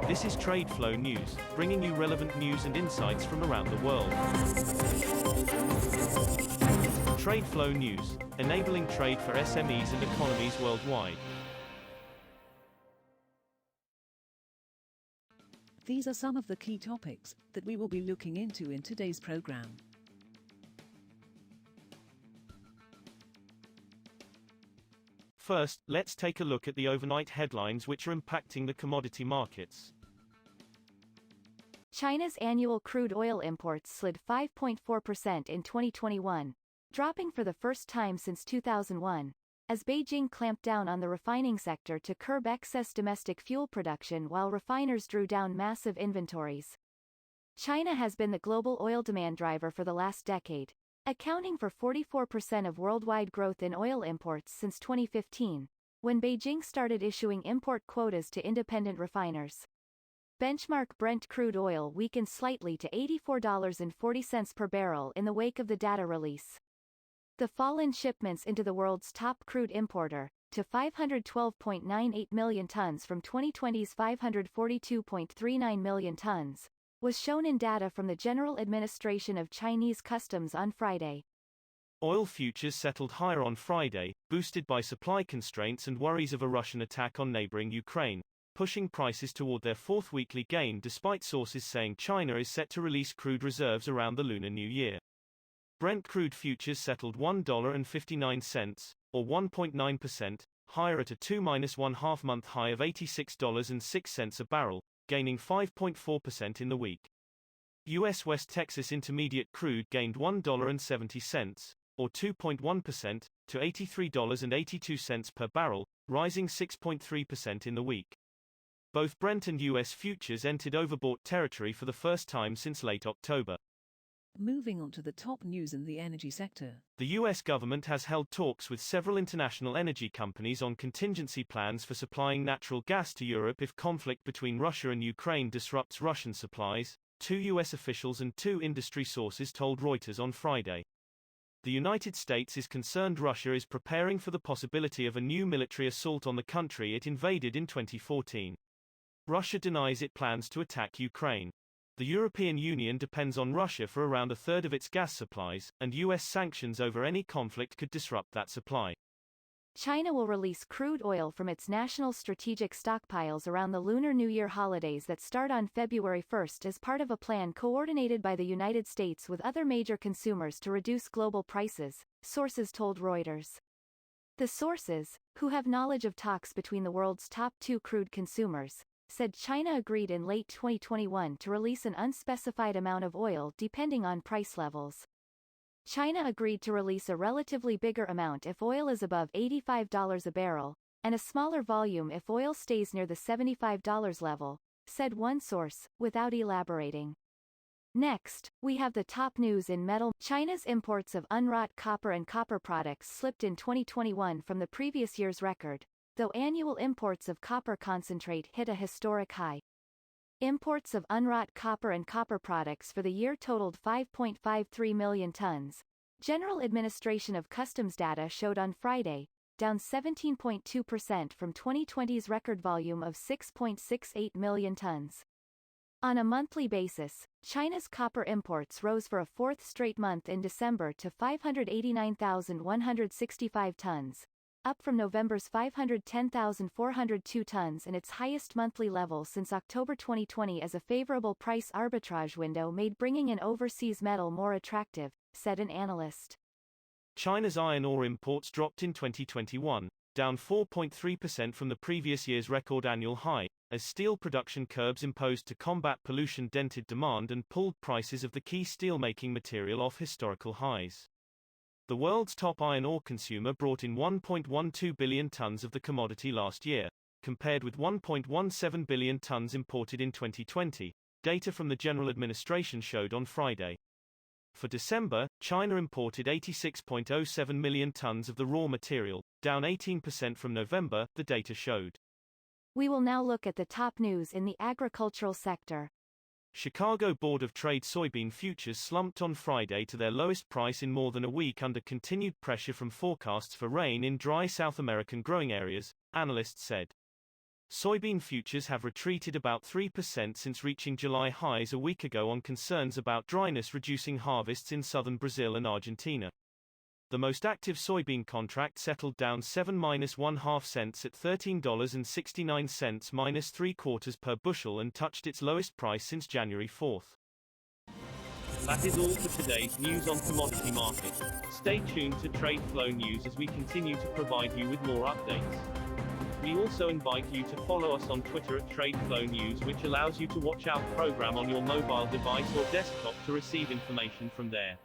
This is TradeFlow News, bringing you relevant news and insights from around the world. TradeFlow News, enabling trade for SMEs and economies worldwide. These are some of the key topics that we will be looking into in today's program. First, let's take a look at the overnight headlines which are impacting the commodity markets. China's annual crude oil imports slid 5.4% in 2021, dropping for the first time since 2001, as Beijing clamped down on the refining sector to curb excess domestic fuel production while refiners drew down massive inventories. China has been the global oil demand driver for the last decade, accounting for 44% of worldwide growth in oil imports since 2015, when Beijing started issuing import quotas to independent refiners. Benchmark Brent crude oil weakened slightly to $84.40 per barrel in the wake of the data release. The fall in shipments into the world's top crude importer, to 512.98 million tons from 2020's 542.39 million tons, was shown in data from the General Administration of Chinese Customs on Friday. Oil futures settled higher on Friday, boosted by supply constraints and worries of a Russian attack on neighboring Ukraine, pushing prices toward their fourth weekly gain despite sources saying China is set to release crude reserves around the Lunar New Year. Brent crude futures settled $1.59, or 1.9%, higher at a 2-1/2 month high of $86.06 a barrel, gaining 5.4% in the week. U.S. West Texas Intermediate crude gained $1.70, or 2.1%, to $83.82 per barrel, rising 6.3% in the week. Both Brent and U.S. futures entered overbought territory for the first time since late October. Moving on to the top news in the energy sector. The U.S. government has held talks with several international energy companies on contingency plans for supplying natural gas to Europe if conflict between Russia and Ukraine disrupts Russian supplies, two U.S. officials and two industry sources told Reuters on Friday. The United States is concerned Russia is preparing for the possibility of a new military assault on the country it invaded in 2014. Russia denies it plans to attack Ukraine. The European Union depends on Russia for around a third of its gas supplies, and U.S. sanctions over any conflict could disrupt that supply. China will release crude oil from its national strategic stockpiles around the Lunar New Year holidays that start on February 1st as part of a plan coordinated by the United States with other major consumers to reduce global prices, sources told Reuters. The sources, who have knowledge of talks between the world's top two crude consumers, said China agreed in late 2021 to release an unspecified amount of oil depending on price levels. China agreed to release a relatively bigger amount if oil is above $85 a barrel, and a smaller volume if oil stays near the $75 level, said one source, without elaborating. Next, we have the top news in metal. China's imports of unwrought copper and copper products slipped in 2021 from the previous year's record, though annual imports of copper concentrate hit a historic high. Imports of unwrought copper and copper products for the year totaled 5.53 million tons. General Administration of Customs data showed on Friday, down 17.2% from 2020's record volume of 6.68 million tons. On a monthly basis, China's copper imports rose for a fourth straight month in December to 589,165 tons, up from November's 510,402 tons and its highest monthly level since October 2020 as a favorable price arbitrage window made bringing in overseas metal more attractive, said an analyst. China's iron ore imports dropped in 2021, down 4.3% from the previous year's record annual high, as steel production curbs imposed to combat pollution dented demand and pulled prices of the key steelmaking material off historical highs. The world's top iron ore consumer brought in 1.12 billion tons of the commodity last year, compared with 1.17 billion tons imported in 2020, data from the General Administration showed on Friday. For December, China imported 86.07 million tons of the raw material, down 18% from November, the data showed. We will now look at the top news in the agricultural sector. Chicago Board of Trade soybean futures slumped on Friday to their lowest price in more than a week under continued pressure from forecasts for rain in dry South American growing areas, analysts said. Soybean futures have retreated about 3% since reaching July highs a week ago on concerns about dryness reducing harvests in southern Brazil and Argentina. The most active soybean contract settled down 7-1/2 cents at $13.69 -3/4 per bushel and touched its lowest price since January 4th. That is all for today's news on commodity markets. Stay tuned to TradeFlow News as we continue to provide you with more updates. We also invite you to follow us on Twitter at TradeFlow News, which allows you to watch our program on your mobile device or desktop to receive information from there.